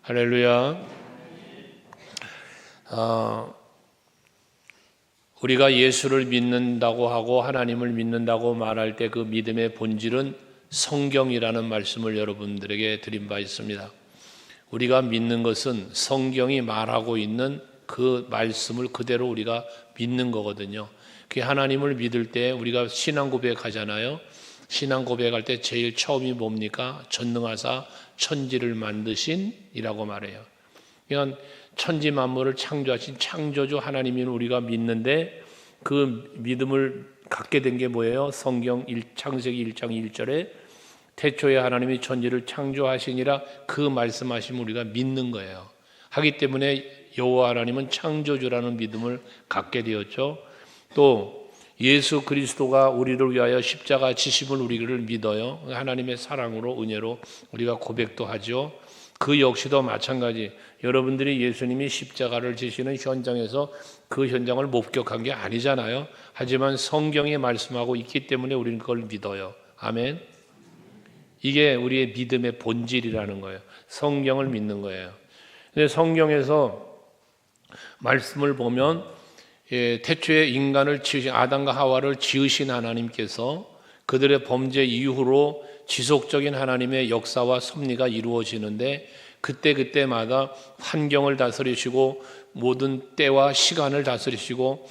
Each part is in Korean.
할렐루야. 우리가 예수를 믿는다고 하고 하나님을 믿는다고 말할 때 그 믿음의 본질은 성경이라는 말씀을 여러분들에게 드린 바 있습니다. 우리가 믿는 것은 성경이 말하고 있는 그 말씀을 그대로 우리가 믿는 거거든요. 그 하나님을 믿을 때 우리가 신앙 고백하잖아요. 신앙 고백할 때 제일 처음이 뭡니까? 전능하사 천지를 만드신 이라고 말해요. 그냥 천지 만물을 창조하신 창조주 하나님인 우리가 믿는데 그 믿음을 갖게 된 게 뭐예요? 성경 창세기 1장 1절에 태초에 하나님이 천지를 창조하시니라 그 말씀하시면 우리가 믿는 거예요. 하기 때문에 여호와 하나님은 창조주라는 믿음을 갖게 되었죠. 또 예수 그리스도가 우리를 위하여 십자가 지심을 우리를 믿어요. 하나님의 사랑으로 은혜로 우리가 고백도 하죠. 그 역시도 마찬가지. 여러분들이 예수님이 십자가를 지시는 현장에서 그 현장을 목격한 게 아니잖아요. 하지만 성경이 말씀하고 있기 때문에 우리는 그걸 믿어요. 아멘. 이게 우리의 믿음의 본질이라는 거예요. 성경을 믿는 거예요. 근데 성경에서 말씀을 보면 태초에 인간을 지으신 아담과 하와를 지으신 하나님께서 그들의 범죄 이후로 지속적인 하나님의 역사와 섭리가 이루어지는데 그때마다 환경을 다스리시고 모든 때와 시간을 다스리시고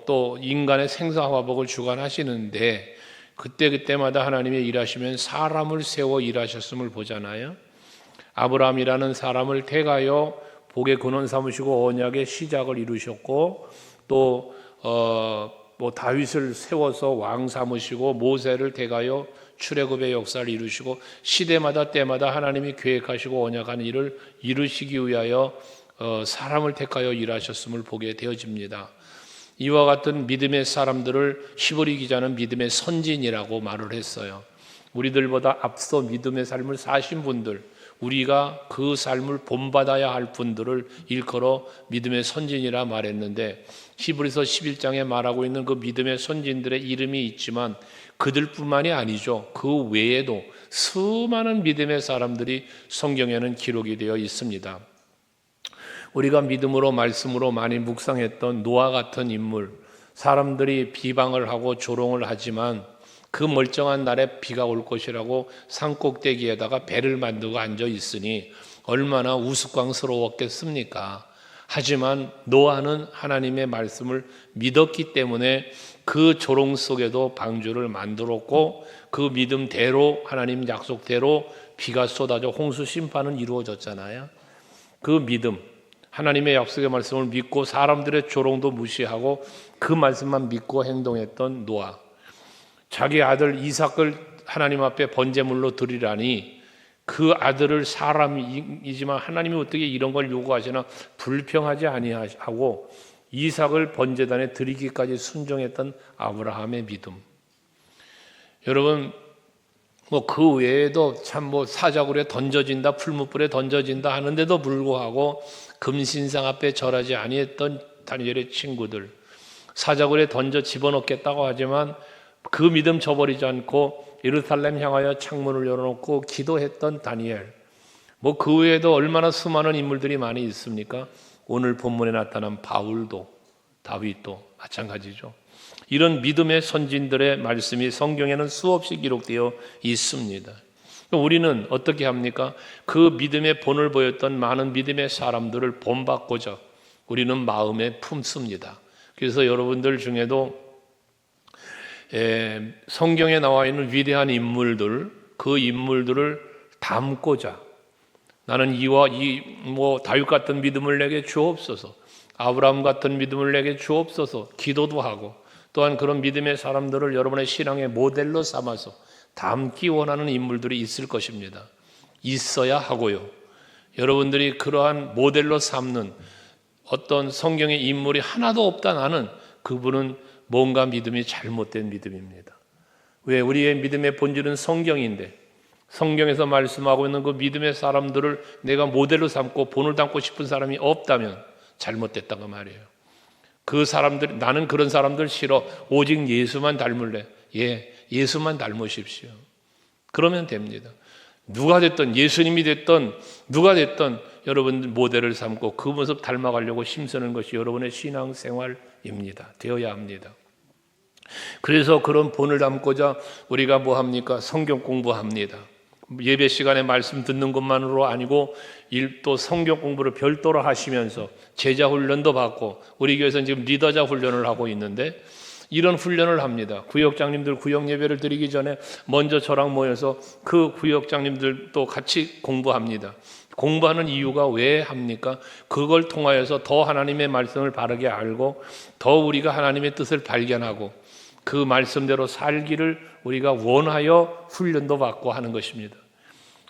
또 인간의 생사화복을 주관하시는데 그때마다 하나님의 일하시면 사람을 세워 일하셨음을 보잖아요. 아브라함이라는 사람을 택하여 복의 근원 삼으시고 언약의 시작을 이루셨고 또 다윗을 세워서 왕 삼으시고 모세를 택하여 출애굽의 역사를 이루시고 시대마다 때마다 하나님이 계획하시고 언약한 일을 이루시기 위하여 사람을 택하여 일하셨음을 보게 되어집니다. 이와 같은 믿음의 사람들을 히브리 기자는 믿음의 선진이라고 말을 했어요. 우리들보다 앞서 믿음의 삶을 사신 분들, 우리가 그 삶을 본받아야 할 분들을 일컬어 믿음의 선진이라 말했는데 히브리서 11장에 말하고 있는 그 믿음의 선진들의 이름이 있지만 그들뿐만이 아니죠. 그 외에도 수많은 믿음의 사람들이 성경에는 기록이 되어 있습니다. 우리가 믿음으로 말씀으로 많이 묵상했던 노아 같은 인물, 사람들이 비방을 하고 조롱을 하지만 그 멀쩡한 날에 비가 올 것이라고 산꼭대기에다가 배를 만들고 앉아 있으니 얼마나 우스꽝스러웠겠습니까? 하지만 노아는 하나님의 말씀을 믿었기 때문에 그 조롱 속에도 방주를 만들었고 그 믿음대로 하나님 약속대로 비가 쏟아져 홍수 심판은 이루어졌잖아요. 그 믿음, 하나님의 약속의 말씀을 믿고 사람들의 조롱도 무시하고 그 말씀만 믿고 행동했던 노아. 자기 아들 이삭을 하나님 앞에 번제물로 드리라니 그 아들을 사람이지만 하나님이 어떻게 이런 걸 요구하시나 불평하지 아니하고 이삭을 번제단에 드리기까지 순종했던 아브라함의 믿음. 여러분 그 외에도 참 사자굴에 던져진다 풀무불에 던져진다 하는데도 불구하고 금신상 앞에 절하지 아니했던 다니엘의 친구들, 사자굴에 던져 집어넣겠다고 하지만 그 믿음 저버리지 않고 예루살렘 향하여 창문을 열어놓고 기도했던 다니엘. 그 외에도 얼마나 수많은 인물들이 많이 있습니까? 오늘 본문에 나타난 바울도 다윗도 마찬가지죠. 이런 믿음의 선진들의 말씀이 성경에는 수없이 기록되어 있습니다. 우리는 어떻게 합니까? 그 믿음의 본을 보였던 많은 믿음의 사람들을 본받고자 우리는 마음에 품습니다. 그래서 여러분들 중에도 성경에 나와 있는 위대한 인물들, 그 인물들을 닮고자 나는 다윗 같은 믿음을 내게 주옵소서, 아브라함 같은 믿음을 내게 주옵소서 기도도 하고 또한 그런 믿음의 사람들을 여러분의 신앙의 모델로 삼아서 닮기 원하는 인물들이 있을 것입니다. 있어야 하고요. 여러분들이 그러한 모델로 삼는 어떤 성경의 인물이 하나도 없다 나는 그분은 뭔가 믿음이 잘못된 믿음입니다. 왜? 우리의 믿음의 본질은 성경인데 성경에서 말씀하고 있는 그 믿음의 사람들을 내가 모델로 삼고 본을 담고 싶은 사람이 없다면 잘못됐다고 말이에요. 그 사람들, 나는 그런 사람들 싫어. 오직 예수만 닮을래. 예수만 닮으십시오. 그러면 됩니다. 누가 됐든 예수님이 됐든 누가 됐든 여러분들 모델을 삼고 그 모습 닮아가려고 힘쓰는 것이 여러분의 신앙생활입니다. 되어야 합니다. 그래서 그런 본을 담고자 우리가 뭐 합니까? 성경 공부합니다. 예배 시간에 말씀 듣는 것만으로 아니고 또 성경 공부를 별도로 하시면서 제자 훈련도 받고 우리 교회에서는 지금 리더자 훈련을 하고 있는데 이런 훈련을 합니다. 구역장님들 구역 예배를 드리기 전에 먼저 저랑 모여서 그 구역장님들도 같이 공부합니다. 공부하는 이유가 왜 합니까? 그걸 통하여서 더 하나님의 말씀을 바르게 알고 더 우리가 하나님의 뜻을 발견하고 그 말씀대로 살기를 우리가 원하여 훈련도 받고 하는 것입니다.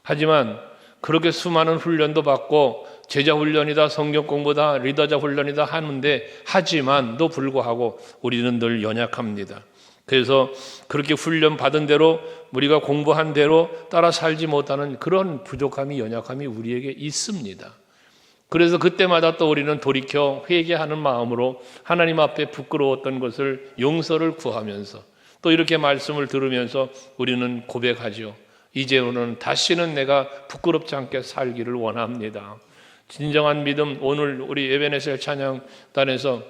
하지만 그렇게 수많은 훈련도 받고 제자 훈련이다, 성경 공부다, 리더자 훈련이다 하는데 하지만도 불구하고 우리는 늘 연약합니다. 그래서 그렇게 훈련 받은 대로 우리가 공부한 대로 따라 살지 못하는 그런 부족함이 연약함이 우리에게 있습니다. 그래서 그때마다 또 우리는 돌이켜 회개하는 마음으로 하나님 앞에 부끄러웠던 것을 용서를 구하면서 또 이렇게 말씀을 들으면서 우리는 고백하죠. 이제는 다시는 내가 부끄럽지 않게 살기를 원합니다. 진정한 믿음, 오늘 우리 에베네셀 찬양단에서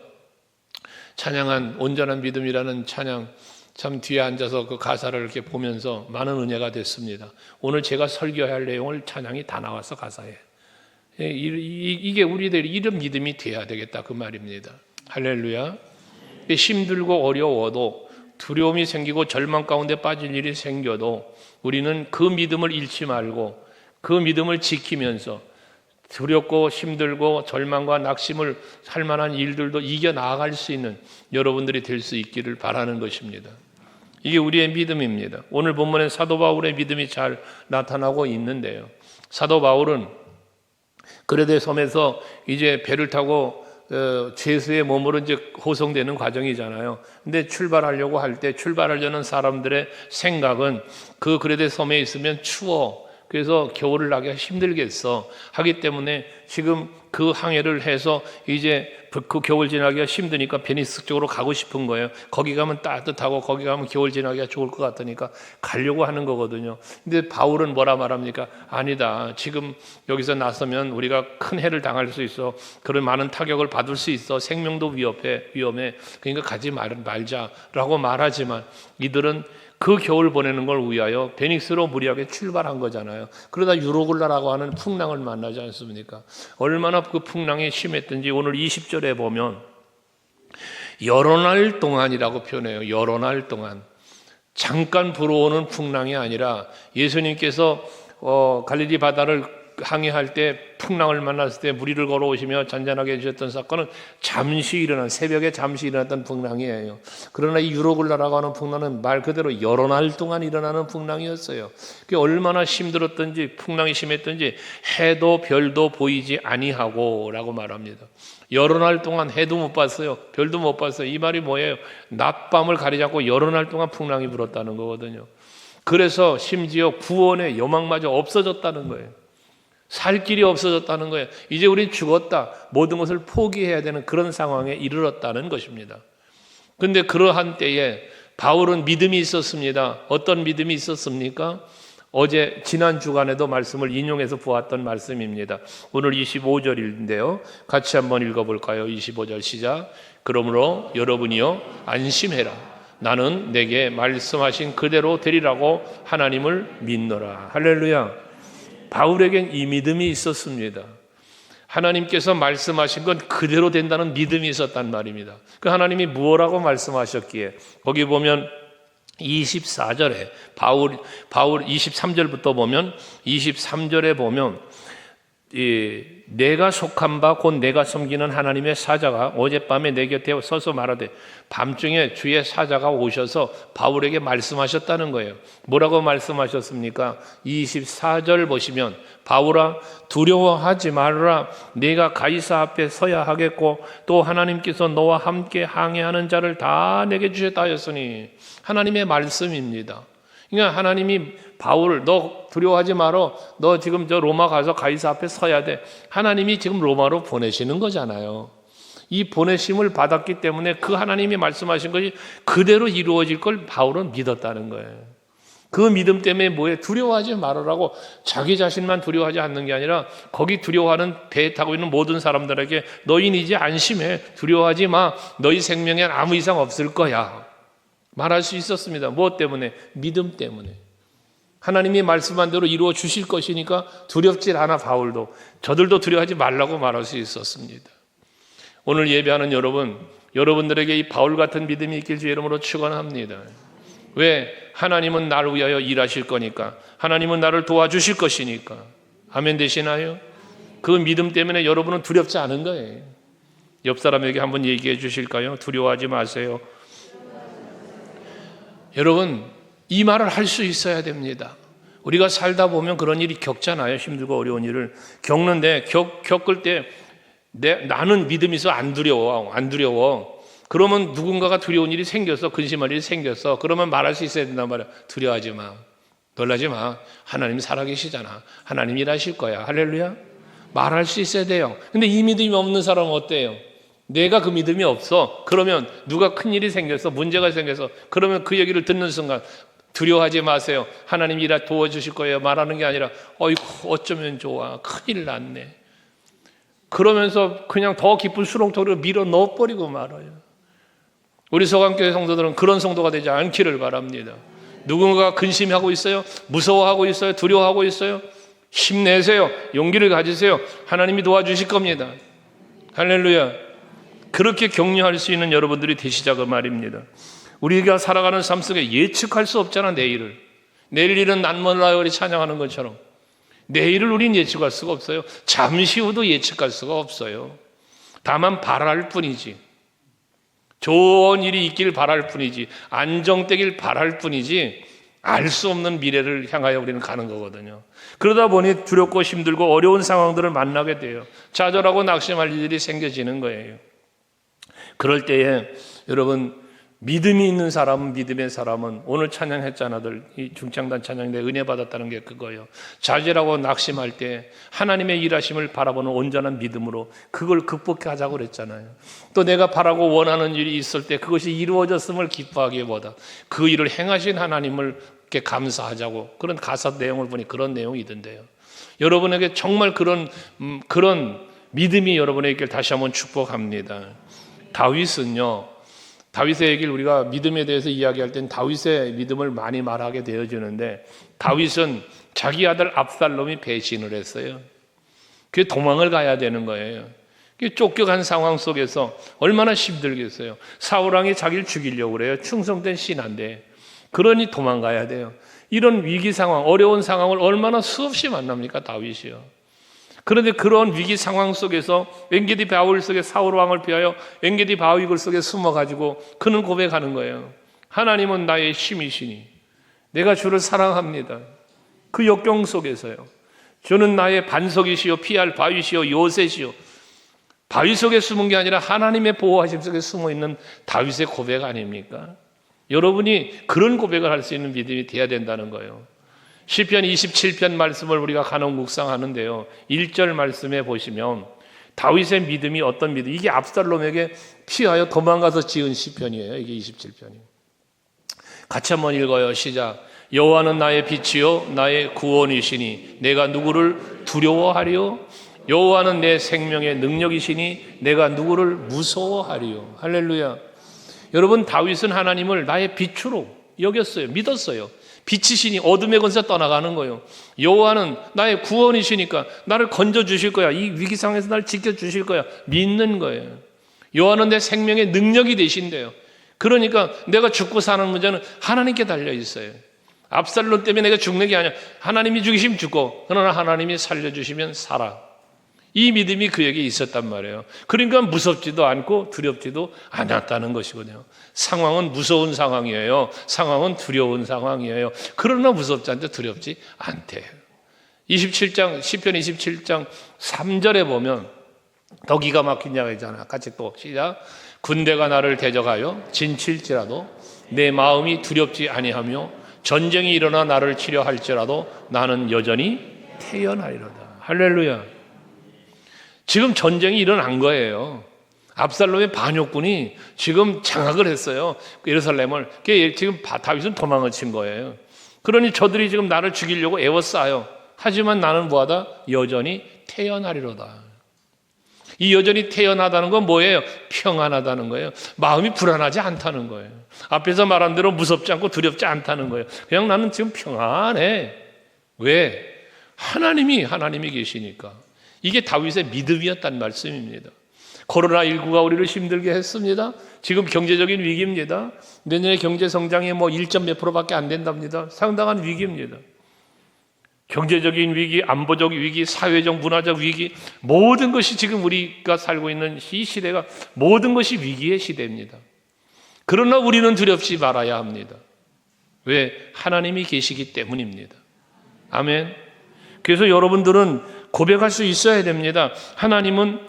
찬양한 온전한 믿음이라는 찬양 참 뒤에 앉아서 그 가사를 이렇게 보면서 많은 은혜가 됐습니다. 오늘 제가 설교해야 할 내용을 찬양이 다 나와서 가사에 이게 우리들이 이런 믿음이 돼야 되겠다 그 말입니다. 할렐루야. 힘들고 어려워도 두려움이 생기고 절망 가운데 빠질 일이 생겨도 우리는 그 믿음을 잃지 말고 그 믿음을 지키면서 두렵고 힘들고 절망과 낙심을 할 만한 일들도 이겨 나아갈 수 있는 여러분들이 될 수 있기를 바라는 것입니다. 이게 우리의 믿음입니다. 오늘 본문에 사도 바울의 믿음이 잘 나타나고 있는데요. 사도 바울은 그레데 섬에서 이제 배를 타고 죄수의 몸으로 이제 호송되는 과정이잖아요. 근데 출발하려고 할 때 출발하려는 사람들의 생각은 그 그레데 섬에 있으면 추워. 그래서 겨울을 나기가 힘들겠어 하기 때문에 지금 그 항해를 해서 이제 그 겨울 지나기가 힘드니까 베니스 쪽으로 가고 싶은 거예요. 거기 가면 따뜻하고 거기 가면 겨울 지나기가 좋을 것 같으니까 가려고 하는 거거든요. 근데 바울은 뭐라 말합니까? 아니다. 지금 여기서 나서면 우리가 큰 해를 당할 수 있어. 그런 많은 타격을 받을 수 있어. 생명도 위험해. 그러니까 가지 말자라고 말하지만 이들은 그 겨울 보내는 걸 위하여 베닉스로 무리하게 출발한 거잖아요. 그러다 유로굴라라고 하는 풍랑을 만나지 않습니까? 얼마나 그 풍랑이 심했든지 오늘 20절에 보면 여러 날 동안이라고 표현해요. 여러 날 동안. 잠깐 불어오는 풍랑이 아니라 예수님께서 갈릴리 바다를 항해할 때 풍랑을 만났을 때 무리를 걸어오시며 잔잔하게 해주셨던 사건은 새벽에 잠시 일어났던 풍랑이에요. 그러나 이 유로굴라라고 하는 풍랑은 말 그대로 여러 날 동안 일어나는 풍랑이었어요. 그게 얼마나 힘들었던지 풍랑이 심했던지 해도 별도 보이지 아니하고 라고 말합니다. 여러 날 동안 해도 못 봤어요. 별도 못 봤어요. 이 말이 뭐예요? 낮밤을 가리지 않고 여러 날 동안 풍랑이 불었다는 거거든요. 그래서 심지어 구원의 여망마저 없어졌다는 거예요. 살 길이 없어졌다는 거예요. 이제 우린 죽었다. 모든 것을 포기해야 되는 그런 상황에 이르렀다는 것입니다. 그런데 그러한 때에 바울은 믿음이 있었습니다. 어떤 믿음이 있었습니까? 어제 지난 주간에도 말씀을 인용해서 보았던 말씀입니다. 오늘 25절인데요. 같이 한번 읽어볼까요? 25절 시작. 그러므로 여러분이요 안심해라. 나는 내게 말씀하신 그대로 되리라고 하나님을 믿노라. 할렐루야. 바울에겐 이 믿음이 있었습니다. 하나님께서 말씀하신 건 그대로 된다는 믿음이 있었단 말입니다. 그 하나님이 무엇라고 말씀하셨기에 거기 보면 24절에 바울 23절부터 보면 23절에 보면 내가 속한 바 곧 내가 섬기는 하나님의 사자가 어젯밤에 내 곁에 서서 말하되 밤중에 주의 사자가 오셔서 바울에게 말씀하셨다는 거예요. 뭐라고 말씀하셨습니까? 24절 보시면 바울아 두려워하지 말아라. 네가 가이사 앞에 서야 하겠고 또 하나님께서 너와 함께 항해하는 자를 다 내게 주셨다 하였으니 하나님의 말씀입니다. 그러니까 하나님이 바울 너 두려워하지 마라. 너 지금 저 로마 가서 가이사 앞에 서야 돼. 하나님이 지금 로마로 보내시는 거잖아요. 이 보내심을 받았기 때문에 그 하나님이 말씀하신 것이 그대로 이루어질 걸 바울은 믿었다는 거예요. 그 믿음 때문에 뭐에 두려워하지 말으라고 자기 자신만 두려워하지 않는 게 아니라 거기 두려워하는 배에 타고 있는 모든 사람들에게 너희는 이제 안심해. 두려워하지 마. 너희 생명엔 아무 이상 없을 거야. 말할 수 있었습니다. 무엇 때문에? 믿음 때문에. 하나님이 말씀한 대로 이루어 주실 것이니까 두렵질 않아. 바울도 저들도 두려워하지 말라고 말할 수 있었습니다. 오늘 예배하는 여러분들에게 이 바울 같은 믿음이 있길 주의 이름으로 축원합니다. 왜? 하나님은 나를 위하여 일하실 거니까. 하나님은 나를 도와주실 것이니까. 아멘 되시나요? 그 믿음 때문에 여러분은 두렵지 않은 거예요. 옆 사람에게 한번 얘기해 주실까요? 두려워하지 마세요. 여러분, 이 말을 할 수 있어야 됩니다. 우리가 살다 보면 그런 일이 겪잖아요. 힘들고 어려운 일을 겪는데 겪을 때 나는 믿음이 있어 안 두려워. 그러면 누군가가 두려운 일이 생겼어. 근심할 일이 생겼어. 그러면 말할 수 있어야 된단 말이야. 두려워하지 마. 놀라지 마. 하나님이 살아계시잖아. 하나님이 일하실 거야. 할렐루야. 말할 수 있어야 돼요. 근데 이 믿음이 없는 사람은 어때요? 내가 그 믿음이 없어. 그러면 누가 큰일이 생겨서 문제가 생겨서 그러면 그 얘기를 듣는 순간 두려워하지 마세요. 하나님이 일하 도와주실 거예요. 말하는 게 아니라 어이구 어쩌면 좋아. 큰일 났네. 그러면서 그냥 더 깊은 수렁토리로 밀어 넣어버리고 말아요. 우리 서강교회 성도들은 그런 성도가 되지 않기를 바랍니다. 누군가가 근심하고 있어요. 무서워하고 있어요. 두려워하고 있어요. 힘내세요. 용기를 가지세요. 하나님이 도와주실 겁니다. 할렐루야. 그렇게 격려할 수 있는 여러분들이 되시자고 말입니다. 우리가 살아가는 삶 속에 예측할 수 없잖아. 내일 일은 난 몰라요 우리 찬양하는 것처럼 내일을 우린 예측할 수가 없어요. 잠시 후도 예측할 수가 없어요. 다만 바랄 뿐이지. 좋은 일이 있길 바랄 뿐이지, 안정되길 바랄 뿐이지 알 수 없는 미래를 향하여 우리는 가는 거거든요. 그러다 보니 두렵고 힘들고 어려운 상황들을 만나게 돼요. 좌절하고 낙심할 일들이 생겨지는 거예요. 그럴 때에 여러분, 믿음이 있는 사람은, 믿음의 사람은 오늘 찬양했잖아들, 이 중창단 찬양인데 은혜 받았다는 게 그거예요. 좌절하고 낙심할 때 하나님의 일하심을 바라보는 온전한 믿음으로 그걸 극복하자고 그랬잖아요. 또 내가 바라고 원하는 일이 있을 때 그것이 이루어졌음을 기뻐하기보다 그 일을 행하신 하나님을 감사하자고, 그런 가사 내용을 보니 그런 내용이 있던데요. 여러분에게 정말 그런 믿음이 여러분에게 있길 다시 한번 축복합니다. 다윗의 얘기를 우리가 믿음에 대해서 이야기할 땐 다윗의 믿음을 많이 말하게 되어지는데, 다윗은 자기 아들 압살롬이 배신을 했어요. 그게 도망을 가야 되는 거예요. 쫓겨간 상황 속에서 얼마나 힘들겠어요. 사울왕이 자기를 죽이려고 그래요. 충성된 신하인데. 그러니 도망가야 돼요. 이런 위기 상황, 어려운 상황을 얼마나 수없이 만납니까, 다윗이요. 그런데 그런 위기 상황 속에서 엥게디 바위 속에 사울 왕을 피하여 엥게디 바위 굴 속에 숨어가지고 그는 고백하는 거예요. 하나님은 나의 힘이시니 내가 주를 사랑합니다. 그 역경 속에서요, 주는 나의 반석이시요 피할 바위시요 요새시요. 바위 속에 숨은 게 아니라 하나님의 보호하심 속에 숨어있는 다윗의 고백 아닙니까? 여러분이 그런 고백을 할 수 있는 믿음이 돼야 된다는 거예요. 시편 27편 말씀을 우리가 간혹 묵상하는데요, 1절 말씀에 보시면 다윗의 믿음이 어떤 믿음, 이게 압살롬에게 피하여 도망가서 지은 시편이에요. 이게 27편이에요. 같이 한번 읽어요. 시작. 여호와는 나의 빛이요 나의 구원이시니 내가 누구를 두려워하리요? 여호와는 내 생명의 능력이시니 내가 누구를 무서워하리요? 할렐루야. 여러분, 다윗은 하나님을 나의 빛으로 여겼어요. 믿었어요. 빛이시니 어둠의 권세 떠나가는 거예요. 여호와는 나의 구원이시니까 나를 건져주실 거야. 이 위기 상황에서 나를 지켜주실 거야. 믿는 거예요. 여호와는 내 생명의 능력이 되신대요. 그러니까 내가 죽고 사는 문제는 하나님께 달려 있어요. 압살롬 때문에 내가 죽는 게 아니야. 하나님이 죽이시면 죽고, 그러나 하나님이 살려주시면 살아. 이 믿음이 그에게 있었단 말이에요. 그러니까 무섭지도 않고 두렵지도 않았다는 것이거든요. 상황은 무서운 상황이에요. 상황은 두려운 상황이에요. 그러나 무섭지 않고 두렵지 않대요. 27장, 시편 27장 3절에 보면 더 기가 막힌 이야기잖아요. 같이 또 시작. 군대가 나를 대적하여 진칠지라도 내 마음이 두렵지 아니하며 전쟁이 일어나 나를 치려 할지라도 나는 여전히 태연하리로다. 할렐루야. 지금 전쟁이 일어난 거예요. 압살롬의 반역군이 지금 장악을 했어요. 예루살렘을. 지금 다윗은 도망을 친 거예요. 그러니 저들이 지금 나를 죽이려고 애워싸요. 하지만 나는 뭐하다? 여전히 태어나리로다. 이 여전히 태어나다는 건 뭐예요? 평안하다는 거예요. 마음이 불안하지 않다는 거예요. 앞에서 말한 대로 무섭지 않고 두렵지 않다는 거예요. 그냥 나는 지금 평안해. 왜? 하나님이 계시니까. 이게 다윗의 믿음이었단 말씀입니다. 코로나19가 우리를 힘들게 했습니다. 지금 경제적인 위기입니다. 내년에 경제 성장이 1점 몇 %밖에 안 된답니다. 상당한 위기입니다. 경제적인 위기, 안보적 위기, 사회적, 문화적 위기, 모든 것이 지금 우리가 살고 있는 이 시대가 모든 것이 위기의 시대입니다. 그러나 우리는 두렵지 말아야 합니다. 왜? 하나님이 계시기 때문입니다. 아멘. 그래서 여러분들은 고백할 수 있어야 됩니다. 하나님은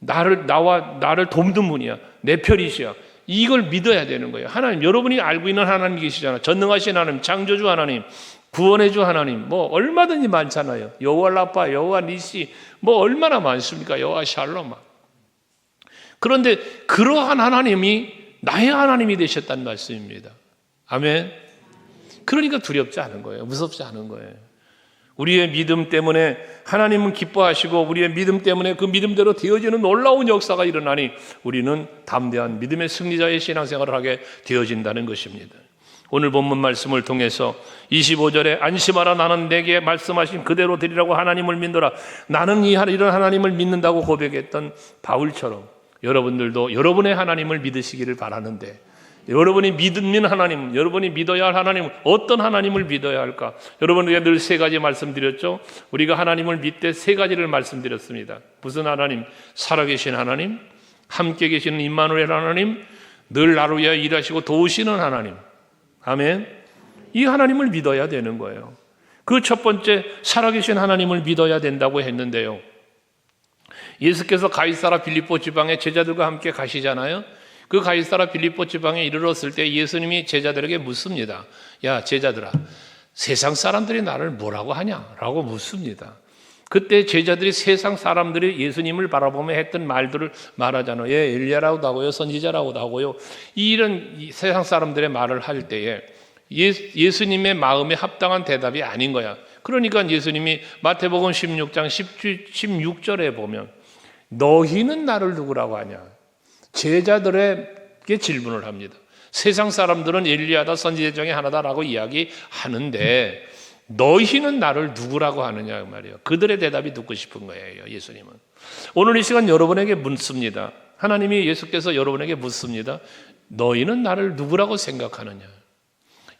나를 돕는 분이야. 내 편이시야. 이걸 믿어야 되는 거예요. 하나님, 여러분이 알고 있는 하나님 계시잖아. 전능하신 하나님, 창조주 하나님, 구원의 주 하나님, 얼마든지 많잖아요. 여호와 라파, 여호와 니시, 얼마나 많습니까? 여호와 샬롬. 그런데 그러한 하나님이 나의 하나님이 되셨다는 말씀입니다. 아멘. 그러니까 두렵지 않은 거예요. 무섭지 않은 거예요. 우리의 믿음 때문에 하나님은 기뻐하시고 우리의 믿음 때문에 그 믿음대로 되어지는 놀라운 역사가 일어나니 우리는 담대한 믿음의 승리자의 신앙생활을 하게 되어진다는 것입니다. 오늘 본문 말씀을 통해서 25절에 안심하라 나는 내게 말씀하신 그대로 되리라고 하나님을 믿노라. 나는 이런 하나님을 믿는다고 고백했던 바울처럼 여러분들도 여러분의 하나님을 믿으시기를 바라는데, 여러분이 믿는 하나님, 여러분이 믿어야 할 하나님, 어떤 하나님을 믿어야 할까? 여러분에게 늘 세 가지 말씀드렸죠. 우리가 하나님을 믿되 세 가지를 말씀드렸습니다. 무슨 하나님? 살아계신 하나님, 함께 계시는 임마누엘 하나님, 늘 나를 위하여 일하시고 도우시는 하나님. 아멘. 이 하나님을 믿어야 되는 거예요. 그 첫 번째 살아계신 하나님을 믿어야 된다고 했는데요. 예수께서 가이사라 빌립보 지방에 제자들과 함께 가시잖아요. 그 가이사라 빌립보 지방에 이르렀을 때 예수님이 제자들에게 묻습니다. 야, 제자들아, 세상 사람들이 나를 뭐라고 하냐라고 묻습니다. 그때 제자들이 세상 사람들이 예수님을 바라보며 했던 말들을 말하잖아요. 예, 엘리야라고도 하고요, 선지자라고도 하고요. 이런 세상 사람들의 말을 할 때에 예수님의 마음에 합당한 대답이 아닌 거야. 그러니까 예수님이 마태복음 16장 16절에 보면 너희는 나를 누구라고 하냐? 제자들에게 질문을 합니다. 세상 사람들은 엘리야다, 선지자 중에 하나다라고 이야기하는데 너희는 나를 누구라고 하느냐 말이에요. 그들의 대답이 듣고 싶은 거예요. 예수님은 오늘 이 시간 여러분에게 묻습니다. 하나님이 예수께서 여러분에게 묻습니다. 너희는 나를 누구라고 생각하느냐?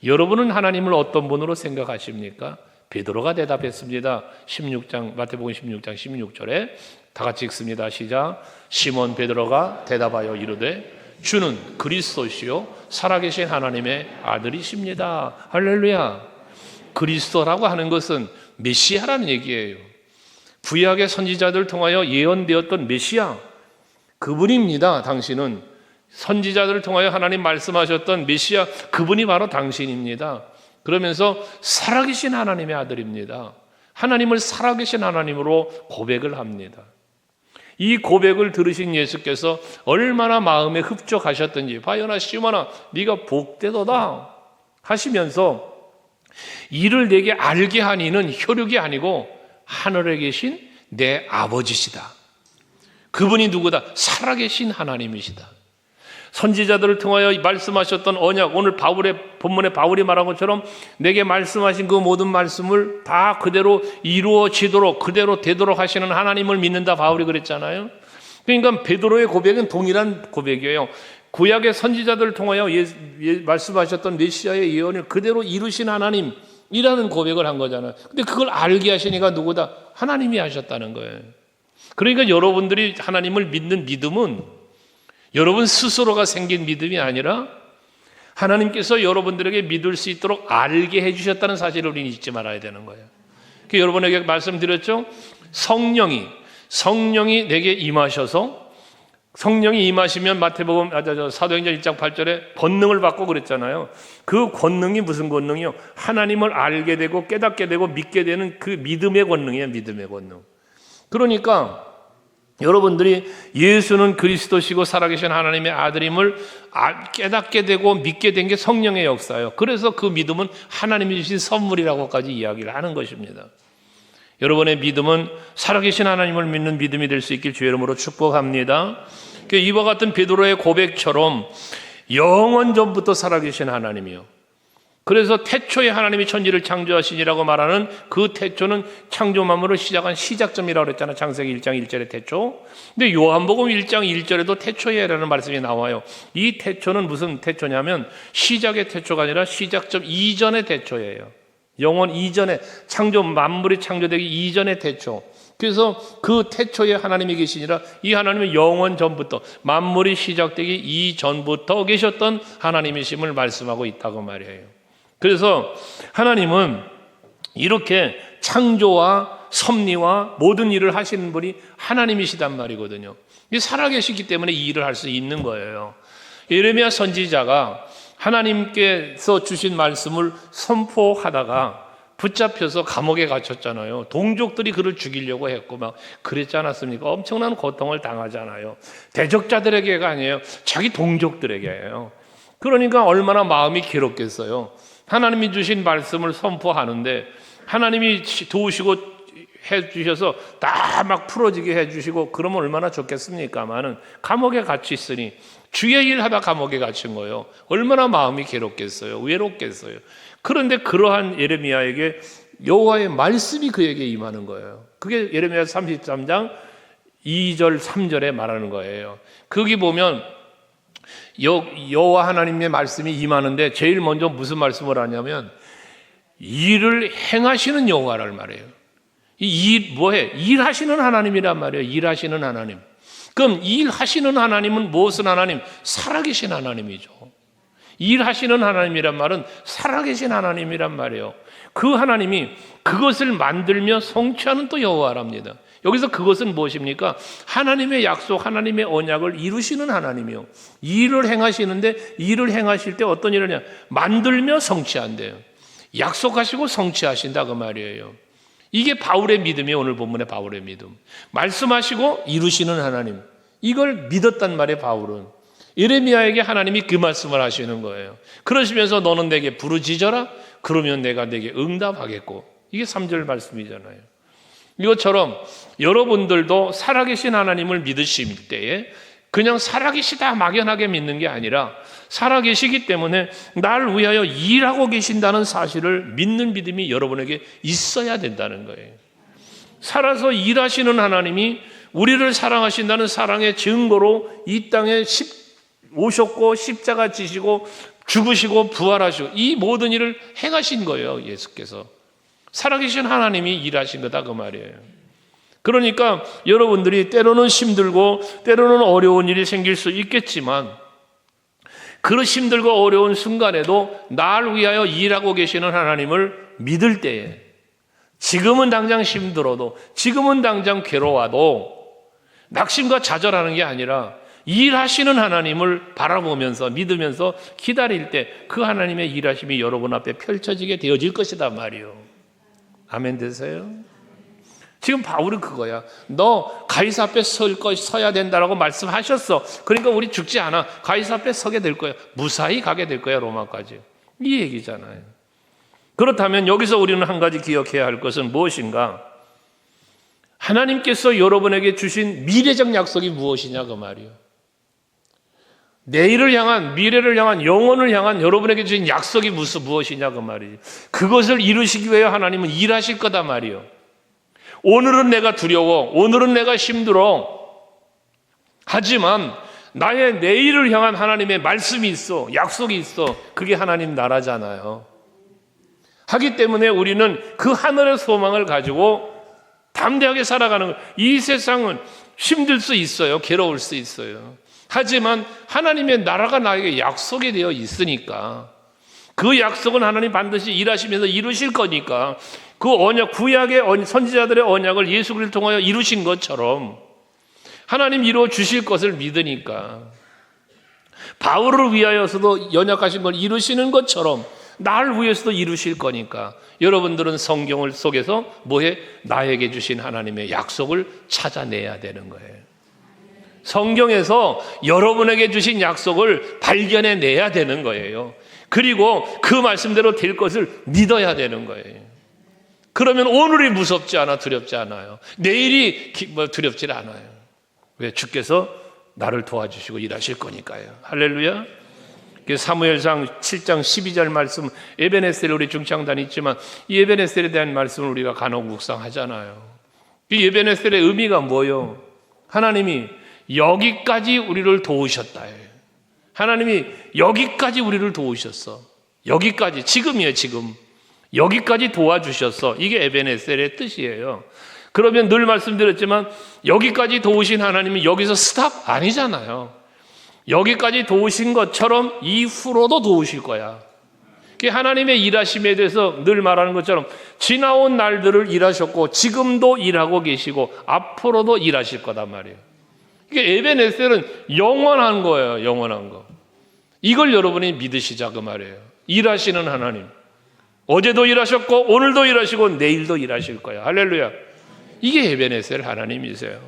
여러분은 하나님을 어떤 분으로 생각하십니까? 베드로가 대답했습니다. 16장 마태복음 16장 16절에 다 같이 읽습니다. 시작. 시몬 베드로가 대답하여 이르되 주는 그리스도시요 살아계신 하나님의 아들이십니다. 할렐루야. 그리스도라고 하는 것은 메시아라는 얘기예요. 구약의 선지자들 통하여 예언되었던 메시아, 그분입니다. 당신은 선지자들을 통하여 하나님 말씀하셨던 메시아, 그분이 바로 당신입니다. 그러면서 살아계신 하나님의 아들입니다. 하나님을 살아계신 하나님으로 고백을 합니다. 이 고백을 들으신 예수께서 얼마나 마음에 흡족하셨던지, 바요나 시몬아 네가 복되도다 하시면서 이를 내게 알게 한 이는 혈육이 아니고 하늘에 계신 내 아버지시다. 그분이 누구다? 살아계신 하나님이시다. 선지자들을 통하여 말씀하셨던 언약, 오늘 본문에 바울이 말한 것처럼 내게 말씀하신 그 모든 말씀을 다 그대로 이루어지도록, 그대로 되도록 하시는 하나님을 믿는다, 바울이 그랬잖아요. 그러니까 베드로의 고백은 동일한 고백이에요. 구약의 선지자들을 통하여 말씀하셨던 메시아의 예언을 그대로 이루신 하나님이라는 고백을 한 거잖아요. 근데 그걸 알게 하시니까 누구다? 하나님이 하셨다는 거예요. 그러니까 여러분들이 하나님을 믿는 믿음은 여러분 스스로가 생긴 믿음이 아니라 하나님께서 여러분들에게 믿을 수 있도록 알게 해주셨다는 사실을 우리는 잊지 말아야 되는 거예요. 여러분에게 말씀드렸죠? 성령이 내게 임하셔서, 성령이 임하시면 마태복음 사도행전 1장 8절에 권능을 받고 그랬잖아요. 그 권능이 무슨 권능이요? 하나님을 알게 되고 깨닫게 되고 믿게 되는 그 믿음의 권능이에요. 믿음의 권능. 그러니까 여러분들이 예수는 그리스도시고 살아계신 하나님의 아들임을 깨닫게 되고 믿게 된 게 성령의 역사예요. 그래서 그 믿음은 하나님이 주신 선물이라고까지 이야기를 하는 것입니다. 여러분의 믿음은 살아계신 하나님을 믿는 믿음이 될 수 있길 주의 이름으로 축복합니다. 이와 같은 베드로의 고백처럼 영원 전부터 살아계신 하나님이요, 그래서 태초에 하나님이 천지를 창조하시니라고 말하는 그 태초는 창조 만물을 시작한 시작점이라고 그랬잖아요. 창세기 1장 1절의 태초. 근데 요한복음 1장 1절에도 태초에라는 말씀이 나와요. 이 태초는 무슨 태초냐면 시작의 태초가 아니라 시작점 이전의 태초예요. 영원 이전에, 창조 만물이 창조되기 이전의 태초. 그래서 그 태초에 하나님이 계시니라, 이 하나님은 영원 전부터, 만물이 시작되기 이전부터 계셨던 하나님이심을 말씀하고 있다고 말이에요. 그래서 하나님은 이렇게 창조와 섭리와 모든 일을 하시는 분이 하나님이시단 말이거든요. 살아계시기 때문에 이 일을 할 수 있는 거예요. 예레미야 선지자가 하나님께서 주신 말씀을 선포하다가 붙잡혀서 감옥에 갇혔잖아요. 동족들이 그를 죽이려고 했고 막 그랬지 않았습니까? 엄청난 고통을 당하잖아요. 대적자들에게가 아니에요. 자기 동족들에게예요. 그러니까 얼마나 마음이 괴롭겠어요. 하나님이 주신 말씀을 선포하는데 하나님이 도우시고 해주셔서 다 막 풀어지게 해주시고 그러면 얼마나 좋겠습니까마는 감옥에 갇혀 있으니 주의 일 하다 감옥에 갇힌 거예요. 얼마나 마음이 괴롭겠어요. 외롭겠어요. 그런데 그러한 예레미야에게 여호와의 말씀이 그에게 임하는 거예요. 그게 예레미야 33장 2절 3절에 말하는 거예요. 거기 보면 여호와 하나님의 말씀이 임하는데 제일 먼저 무슨 말씀을 하냐면 일을 행하시는 여호와를 말해요. 이 뭐해? 일하시는 하나님이란 말이에요. 일하시는 하나님. 그럼 일하시는 하나님은 무엇은 하나님? 살아계신 하나님이죠. 일하시는 하나님이란 말은 살아계신 하나님이란 말이에요. 그 하나님이 그것을 만들며 성취하는 또 여호와랍니다. 여기서 그것은 무엇입니까? 하나님의 약속, 하나님의 언약을 이루시는 하나님이요. 일을 행하시는데 일을 행하실 때 어떤 일을 하냐? 만들며 성취한대요. 약속하시고 성취하신다 그 말이에요. 이게 바울의 믿음이에요. 오늘 본문의 바울의 믿음. 말씀하시고 이루시는 하나님. 이걸 믿었단 말이에요. 바울은. 예레미야에게 하나님이 그 말씀을 하시는 거예요. 그러시면서 너는 내게 부르짖어라. 그러면 내가 내게 응답하겠고. 이게 3절 말씀이잖아요. 이것처럼 여러분들도 살아계신 하나님을 믿으실 때에 그냥 살아계시다 막연하게 믿는 게 아니라 살아계시기 때문에 날 위하여 일하고 계신다는 사실을 믿는 믿음이 여러분에게 있어야 된다는 거예요. 살아서 일하시는 하나님이 우리를 사랑하신다는 사랑의 증거로 이 땅에 오셨고 십자가 지시고 죽으시고 부활하시고 이 모든 일을 행하신 거예요. 예수께서. 살아계신 하나님이 일하신 거다 그 말이에요. 그러니까 여러분들이 때로는 힘들고 때로는 어려운 일이 생길 수 있겠지만 그 힘들고 어려운 순간에도 날 위하여 일하고 계시는 하나님을 믿을 때에 지금은 당장 힘들어도 지금은 당장 괴로워도 낙심과 좌절하는 게 아니라 일하시는 하나님을 바라보면서 믿으면서 기다릴 때 그 하나님의 일하심이 여러분 앞에 펼쳐지게 되어질 것이다 말이에요. 아멘 되세요? 지금 바울은 그거야. 너 가이사 앞에 서야 된다라고 말씀하셨어. 그러니까 우리 죽지 않아. 가이사 앞에 서게 될 거야. 무사히 가게 될 거야. 로마까지. 이 얘기잖아요. 그렇다면 여기서 우리는 한 가지 기억해야 할 것은 무엇인가? 하나님께서 여러분에게 주신 미래적 약속이 무엇이냐 그 말이에요. 내일을 향한, 미래를 향한, 영혼을 향한 여러분에게 주신 약속이 무엇이냐 그 말이에요. 그것을 이루시기 위해 하나님은 일하실 거다 말이에요. 오늘은 내가 두려워, 오늘은 내가 힘들어. 하지만 나의 내일을 향한 하나님의 말씀이 있어, 약속이 있어. 그게 하나님 나라잖아요. 하기 때문에 우리는 그 하늘의 소망을 가지고 담대하게 살아가는 거예요. 이 세상은 힘들 수 있어요. 괴로울 수 있어요. 하지만 하나님의 나라가 나에게 약속이 되어 있으니까 그 약속은 하나님 반드시 일하시면서 이루실 거니까 그 언약, 구약의 선지자들의 언약을 예수 그리스도를 통하여 이루신 것처럼 하나님 이루어 주실 것을 믿으니까 바울을 위하여서도 연약하신 걸 이루시는 것처럼 날 위해서도 이루실 거니까 여러분들은 성경을 속에서 뭐해? 나에게 주신 하나님의 약속을 찾아내야 되는 거예요. 성경에서 여러분에게 주신 약속을 발견해내야 되는 거예요. 그리고 그 말씀대로 될 것을 믿어야 되는 거예요. 그러면 오늘이 무섭지 않아, 두렵지 않아요. 내일이 두렵지 않아요. 왜? 주께서 나를 도와주시고 일하실 거니까요. 할렐루야. 사무엘상 7장 12절 말씀, 에베네셀 우리 중창단이 있지만 이 에베네셀에 대한 말씀을 우리가 간혹 묵상하잖아요. 이 에베네셀의 의미가 뭐예요? 하나님이 여기까지 우리를 도우셨다. 하나님이 여기까지 우리를 도우셨어. 여기까지, 지금이에요, 지금. 여기까지 도와주셨어. 이게 에베네셀의 뜻이에요. 그러면 늘 말씀드렸지만 여기까지 도우신 하나님이 여기서 스탑? 아니잖아요. 여기까지 도우신 것처럼 이후로도 도우실 거야. 하나님의 일하심에 대해서 늘 말하는 것처럼 지나온 날들을 일하셨고 지금도 일하고 계시고 앞으로도 일하실 거단 말이에요. 이게 에베네셀은 영원한 거예요. 영원한 거. 이걸 여러분이 믿으시자 그 말이에요. 일하시는 하나님. 어제도 일하셨고 오늘도 일하시고 내일도 일하실 거야. 할렐루야. 이게 에베네셀 하나님이세요.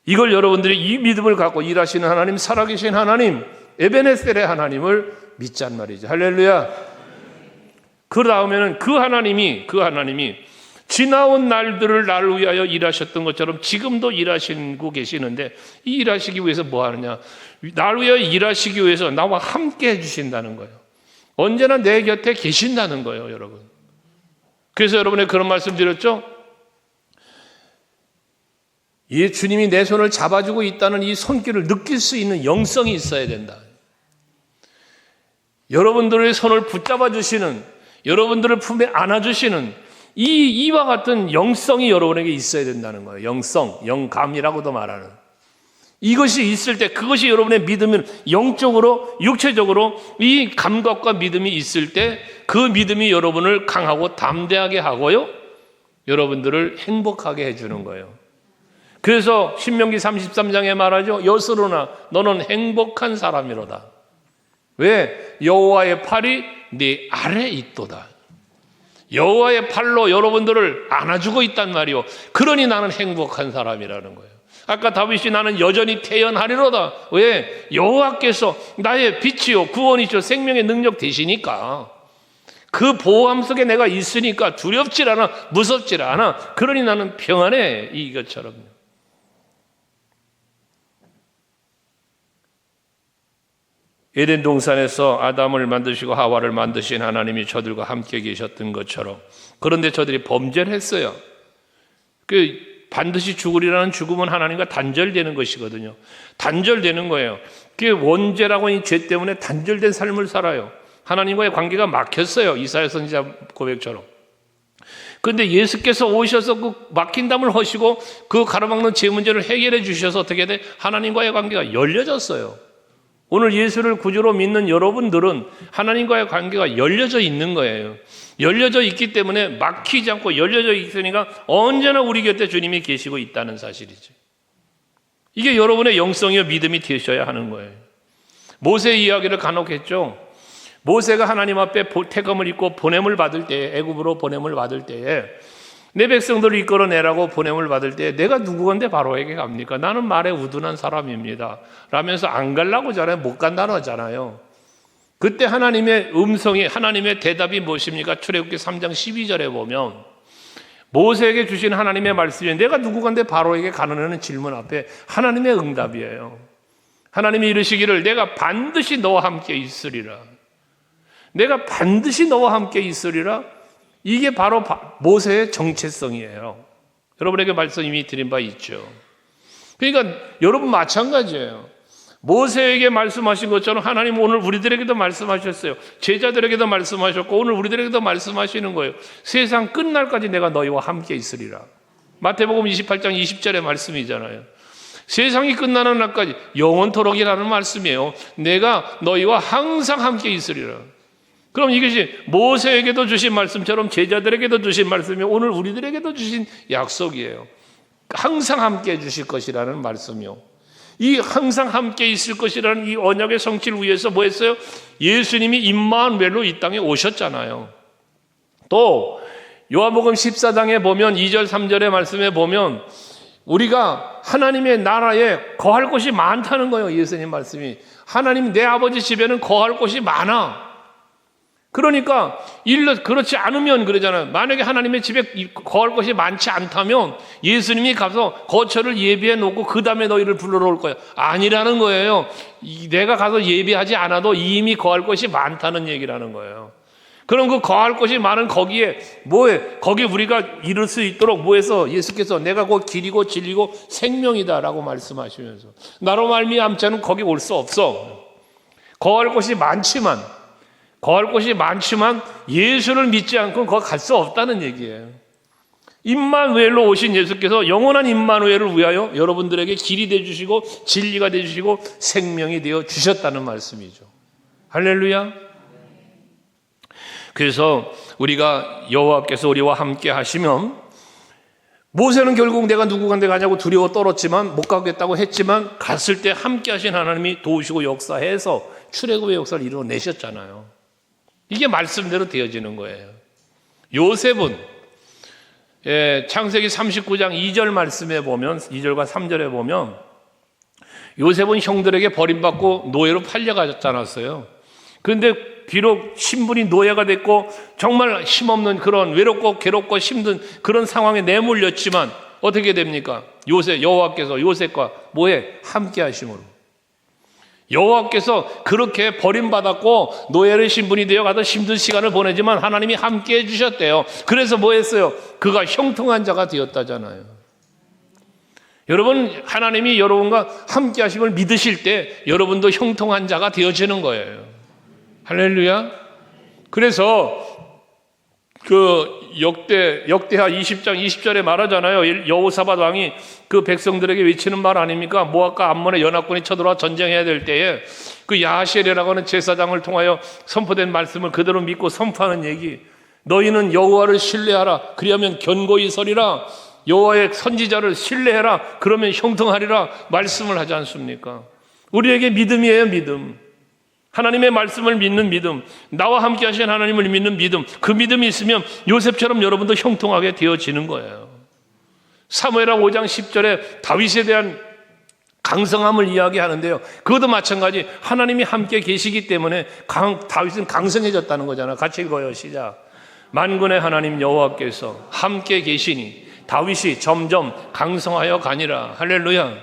이걸 여러분들이 이 믿음을 갖고 일하시는 하나님, 살아계신 하나님, 에베네셀의 하나님을 믿자는 말이죠. 할렐루야. 그 다음에는 그 하나님이 지나온 날들을 나를 위하여 일하셨던 것처럼 지금도 일하시고 계시는데 이 일하시기 위해서 뭐 하느냐? 나를 위하여 일하시기 위해서 나와 함께 해주신다는 거예요. 언제나 내 곁에 계신다는 거예요, 여러분. 그래서 여러분의 그런 말씀 드렸죠? 이 주님이 내 손을 잡아주고 있다는 이 손길을 느낄 수 있는 영성이 있어야 된다. 여러분들의 손을 붙잡아 주시는, 여러분들을 품에 안아주시는 이와 같은 영성이 여러분에게 있어야 된다는 거예요. 영성, 영감이라고도 말하는. 이것이 있을 때, 그것이 여러분의 믿음을 영적으로, 육체적으로 이 감각과 믿음이 있을 때 그 믿음이 여러분을 강하고 담대하게 하고요, 여러분들을 행복하게 해주는 거예요. 그래서 신명기 33장에 말하죠. 여스로나 너는 행복한 사람이로다. 왜? 여호와의 팔이 네 아래에 있도다. 여호와의 팔로 여러분들을 안아주고 있단 말이요. 그러니 나는 행복한 사람이라는 거예요. 아까 다윗이 나는 여전히 태연하리로다. 왜? 여호와께서 나의 빛이요 구원이죠 생명의 능력 되시니까. 그 보호함 속에 내가 있으니까 두렵질 않아, 무섭질 않아. 그러니 나는 평안해. 이것처럼. 에덴 동산에서 아담을 만드시고 하와를 만드신 하나님이 저들과 함께 계셨던 것처럼, 그런데 저들이 범죄를 했어요. 반드시 죽으리라는 죽음은 하나님과 단절되는 것이거든요. 단절되는 거예요. 그게 원죄라고 하는 죄 때문에 단절된 삶을 살아요. 하나님과의 관계가 막혔어요. 이사야 선지자 고백처럼. 그런데 예수께서 오셔서 그 막힌 담을 허시고 그 가로막는 죄 문제를 해결해 주셔서 어떻게 돼? 하나님과의 관계가 열려졌어요. 오늘 예수를 구주로 믿는 여러분들은 하나님과의 관계가 열려져 있는 거예요. 열려져 있기 때문에 막히지 않고 열려져 있으니까 언제나 우리 곁에 주님이 계시고 있다는 사실이죠. 이게 여러분의 영성이요 믿음이 되셔야 하는 거예요. 모세 이야기를 간혹 했죠. 모세가 하나님 앞에 태검을 입고 보냄을 받을 때에, 애굽으로 보냄을 받을 때에, 내 백성들을 이끌어내라고 보냄을 받을 때 내가 누구건데 바로에게 갑니까? 나는 말에 우둔한 사람입니다 라면서 안 가려고 하잖아요. 못 간다는 하잖아요. 그때 하나님의 음성이, 하나님의 대답이 무엇입니까? 출애굽기 3장 12절에 보면 모세에게 주신 하나님의 말씀이 내가 누구건데 바로에게 가느냐는 질문 앞에 하나님의 응답이에요. 하나님이 이르시기를 내가 반드시 너와 함께 있으리라. 내가 반드시 너와 함께 있으리라. 이게 바로 모세의 정체성이에요. 여러분에게 말씀 이미 드린 바 있죠. 그러니까 여러분 마찬가지예요. 모세에게 말씀하신 것처럼 하나님 오늘 우리들에게도 말씀하셨어요. 제자들에게도 말씀하셨고 오늘 우리들에게도 말씀하시는 거예요. 세상 끝날까지 내가 너희와 함께 있으리라. 마태복음 28장 20절의 말씀이잖아요. 세상이 끝나는 날까지 영원토록이라는 말씀이에요. 내가 너희와 항상 함께 있으리라. 그럼 이것이 모세에게도 주신 말씀처럼 제자들에게도 주신 말씀이 오늘 우리들에게도 주신 약속이에요. 항상 함께 해주실 것이라는 말씀이요. 이 항상 함께 있을 것이라는 이 언약의 성취를 위해서 뭐 했어요? 예수님이 임마누엘로 이 땅에 오셨잖아요. 또 요한복음 14장에 보면 2절 3절의 말씀에 보면 우리가 하나님의 나라에 거할 곳이 많다는 거예요. 예수님 말씀이. 하나님 내 아버지 집에는 거할 곳이 많아. 그러니까 그렇지 않으면 그러잖아요. 만약에 하나님의 집에 거할 곳이 많지 않다면 예수님이 가서 거처를 예비해 놓고 그 다음에 너희를 불러러 올 거야. 아니라는 거예요. 내가 가서 예비하지 않아도 이미 거할 곳이 많다는 얘기라는 거예요. 그럼 그 거할 곳이 많은 거기에 거기 우리가 이룰 수 있도록 뭐해서 예수께서 내가 곧 길이고 진리고 생명이다라고 말씀하시면서 나로 말미암지 않으면 거기 올 수 없어. 거할 곳이 많지만 예수를 믿지 않고는 거기 갈 수 없다는 얘기예요. 임마누엘로 오신 예수께서 영원한 임마누엘을 위하여 여러분들에게 길이 되어주시고 진리가 되어주시고 생명이 되어 주셨다는 말씀이죠. 할렐루야. 그래서 우리가 여호와께서 우리와 함께 하시면 모세는 결국 내가 누구한테 가냐고 두려워 떨었지만 못 가겠다고 했지만 갔을 때 함께 하신 하나님이 도우시고 역사해서 출애굽의 역사를 이루어내셨잖아요. 이게 말씀대로 되어지는 거예요. 요셉은 창세기 39장 2절 말씀에 보면 2절과 3절에 보면 요셉은 형들에게 버림받고 노예로 팔려가지 않았어요. 그런데 비록 신분이 노예가 됐고 정말 힘없는 그런 외롭고 괴롭고 힘든 그런 상황에 내몰렸지만 어떻게 됩니까? 여호와께서 요셉과 함께 하심으로 여호와께서 그렇게 버림받았고 노예의 신분이 되어가서 힘든 시간을 보내지만 하나님이 함께 해주셨대요. 그래서 했어요? 그가 형통한 자가 되었다잖아요. 여러분, 하나님이 여러분과 함께 하심을 믿으실 때 여러분도 형통한 자가 되어지는 거예요. 할렐루야. 그래서 역대하 20장 20절에 말하잖아요. 여호사밧 왕이 그 백성들에게 외치는 말 아닙니까? 모압과 암몬의 연합군이 쳐들어와 전쟁해야 될 때에 그 야하시엘이라고 하는 제사장을 통하여 선포된 말씀을 그대로 믿고 선포하는 얘기. 너희는 여호와를 신뢰하라. 그리하면 견고히 서리라. 여호와의 선지자를 신뢰해라. 그러면 형통하리라. 말씀을 하지 않습니까? 우리에게 믿음이에요, 믿음. 하나님의 말씀을 믿는 믿음, 나와 함께 하신 하나님을 믿는 믿음, 그 믿음이 있으면 요셉처럼 여러분도 형통하게 되어지는 거예요. 사무엘하 5장 10절에 다윗에 대한 강성함을 이야기하는데요. 그것도 마찬가지. 하나님이 함께 계시기 때문에 다윗은 강성해졌다는 거잖아요. 같이 읽어요. 시작. 만군의 하나님 여호와께서 함께 계시니 다윗이 점점 강성하여 가니라. 할렐루야.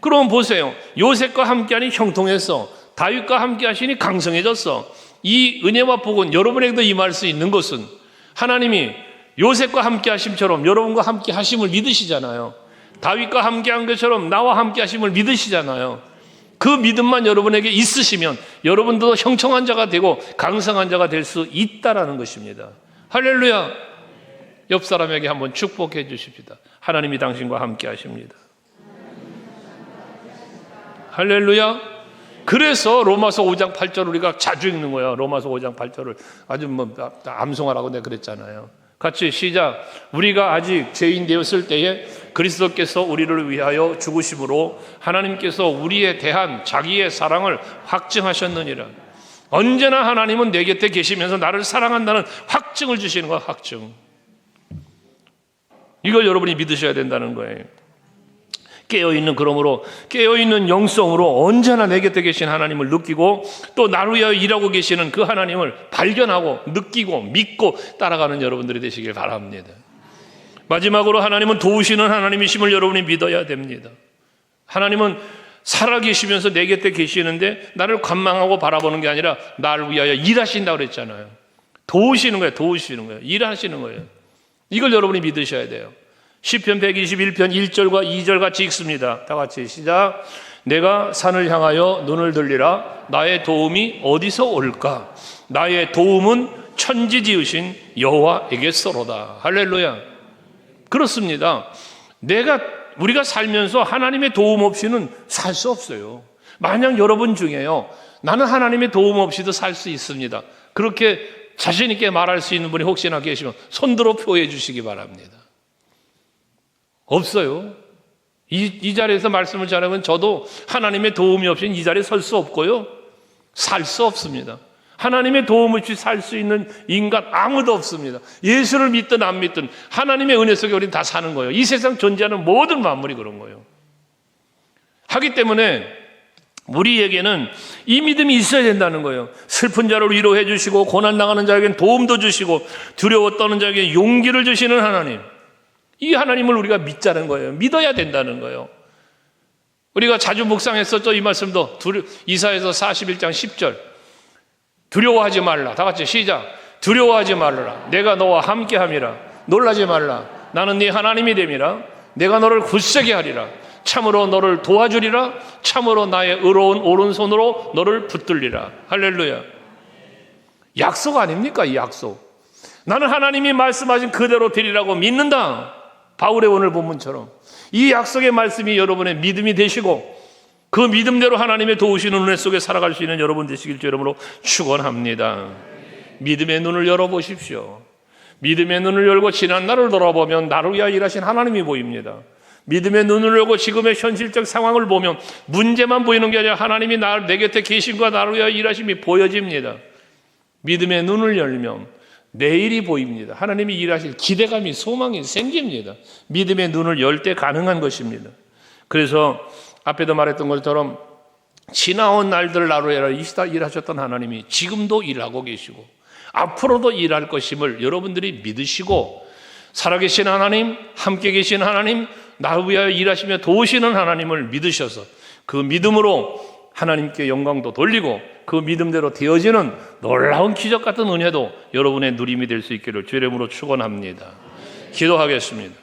그럼 보세요. 요셉과 함께하니 형통했어. 다윗과 함께 하시니 강성해졌어. 이 은혜와 복은 여러분에게도 임할 수 있는 것은 하나님이 요셉과 함께 하심처럼 여러분과 함께 하심을 믿으시잖아요. 다윗과 함께 한 것처럼 나와 함께 하심을 믿으시잖아요. 그 믿음만 여러분에게 있으시면 여러분도 형통한 자가 되고 강성한 자가 될 수 있다라는 것입니다. 할렐루야. 옆 사람에게 한번 축복해 주십시다. 하나님이 당신과 함께 하십니다. 할렐루야. 그래서 로마서 5장 8절을 우리가 자주 읽는 거예요. 로마서 5장 8절을 아주 암송하라고 내가 그랬잖아요. 같이 시작. 우리가 아직 죄인 되었을 때에 그리스도께서 우리를 위하여 죽으심으로 하나님께서 우리에 대한 자기의 사랑을 확증하셨느니라. 언제나 하나님은 내 곁에 계시면서 나를 사랑한다는 확증을 주시는 거야. 확증. 이걸 여러분이 믿으셔야 된다는 거예요. 깨어있는 영성으로 언제나 내 곁에 계신 하나님을 느끼고 또 나를 위하여 일하고 계시는 그 하나님을 발견하고 느끼고 믿고 따라가는 여러분들이 되시길 바랍니다. 마지막으로 하나님은 도우시는 하나님이심을 여러분이 믿어야 됩니다. 하나님은 살아계시면서 내 곁에 계시는데 나를 관망하고 바라보는 게 아니라 나를 위하여 일하신다고 그랬잖아요. 도우시는 거예요. 일하시는 거예요. 이걸 여러분이 믿으셔야 돼요. 시편 121편 1절과 2절 같이 읽습니다. 다 같이 시작. 내가 산을 향하여 눈을 들리라. 나의 도움이 어디서 올까? 나의 도움은 천지 지으신 여호와에게서로다. 할렐루야. 그렇습니다. 우리가 살면서 하나님의 도움 없이는 살 수 없어요. 만약 여러분 중에요, 나는 하나님의 도움 없이도 살 수 있습니다. 그렇게 자신 있게 말할 수 있는 분이 혹시나 계시면 손들어 표해 주시기 바랍니다. 없어요. 이 자리에서 말씀을 잘하면 저도 하나님의 도움이 없이는 이 자리에 설 수 없고요. 살 수 없습니다. 하나님의 도움 없이 살 수 있는 인간 아무도 없습니다. 예수를 믿든 안 믿든 하나님의 은혜 속에 우리는 다 사는 거예요. 이 세상 존재하는 모든 만물이 그런 거예요. 하기 때문에 우리에게는 이 믿음이 있어야 된다는 거예요. 슬픈 자를 위로해 주시고 고난당하는 자에게는 도움도 주시고 두려워 떠는 자에게 용기를 주시는 하나님, 이 하나님을 우리가 믿자는 거예요. 믿어야 된다는 거예요. 우리가 자주 묵상했었죠. 이 말씀도 이사야서 41장 10절, 두려워하지 말라. 다 같이 시작. 두려워하지 말라. 내가 너와 함께함이라. 놀라지 말라. 나는 네 하나님이 됨이라. 내가 너를 굳세게 하리라. 참으로 너를 도와주리라. 참으로 나의 의로운 오른손으로 너를 붙들리라. 할렐루야. 약속 아닙니까? 이 약속. 나는 하나님이 말씀하신 그대로 되리라고 믿는다. 바울의 오늘 본문처럼 이 약속의 말씀이 여러분의 믿음이 되시고 그 믿음대로 하나님의 도우시는 은혜 속에 살아갈 수 있는 여러분 되시길 주름으로 축원합니다. 믿음의 눈을 열어보십시오. 믿음의 눈을 열고 지난 날을 돌아보면 나를 위하여 일하신 하나님이 보입니다. 믿음의 눈을 열고 지금의 현실적 상황을 보면 문제만 보이는 게 아니라 하나님이 내 곁에 계신과 나를 위하여 일하심이 보여집니다. 믿음의 눈을 열면 내일이 보입니다. 하나님이 일하실 기대감이, 소망이 생깁니다. 믿음의 눈을 열 때 가능한 것입니다. 그래서 앞에도 말했던 것처럼 지나온 날들 나로 일하셨던 하나님이 지금도 일하고 계시고 앞으로도 일할 것임을 여러분들이 믿으시고, 살아계신 하나님, 함께 계신 하나님, 나를 위하여 일하시며 도우시는 하나님을 믿으셔서 그 믿음으로 하나님께 영광도 돌리고 그 믿음대로 되어지는 놀라운 기적 같은 은혜도 여러분의 누림이 될 수 있기를 주의 이름으로 축원합니다. 기도하겠습니다.